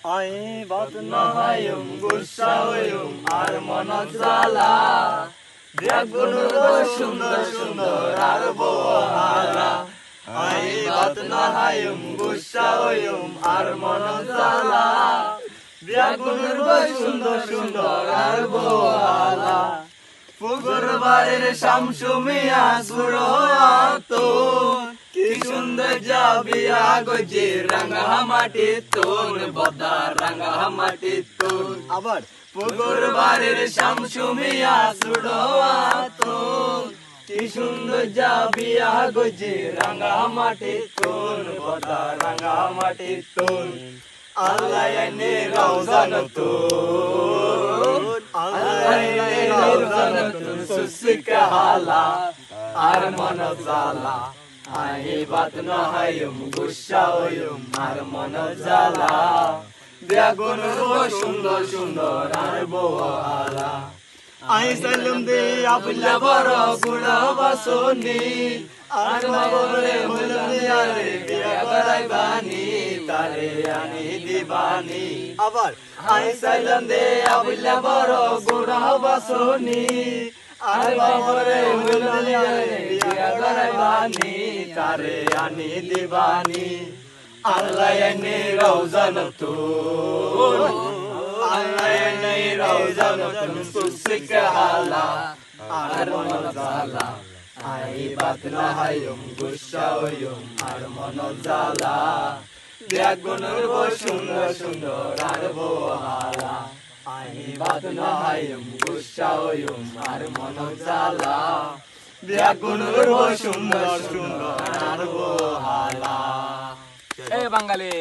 I Baat না হায়ুম গুসা হইম আর মন জ্বালা বেগুনের বই সুন্দর সুন্দর আর বহালা আই বাত না হায়ুম গুসা হইম আর মন জ্বালা বেগুনের বই সুন্দর সুন্দর আর বহালা পুকুর বাড়ির শামসু মিয়া সুড়ো আতন কি সুন্দর যাবি আগজে রাঙা মাটি তোর বদা রাঙা মাটি তোর আবার পুকুর বাড়ির শামসু মিয়া সুড়ো আতন কি সুন্দর যাবি আগজে রাঙা মাটি তোর বদা রাঙা মাটি তোর আল্লাহ এনে রওজান তোর আল্লাহ এনে রওজান তোর সুসিকা হালা আর মন জ্বালা আই বাত না হায়ুম গুসা হইম আর মন জ্বালা বেগুনের বই সুন্দর সুন্দর আর বহালা আই সালাম দে আবলা বড় গুড়া বাসনি আর বলে মুলিয়ারে বিয়া করাই বানি তারে আনি দিবানি আবার আই সালাম দে আবলা বড় গুড়া বাসনি আর বলে মুলিয়ারে বিয়া করাই বানি তারে আনি দিবানি আল্লাহ এনে রওজান তোর আল্লাহ এনে রওজান তোর সুসিকা হালা আর মন জ্বালা আই বাত না হায়ুম গুসা হইম আর মন জ্বালা বেগুনের বই সুন্দর সুন্দর আর বহালা আই বাত না হায়ুম গুসা হইম আর মন জ্বালা বেগুনের বই সুন্দর সুন্দর আর বহালা এই বাঙালি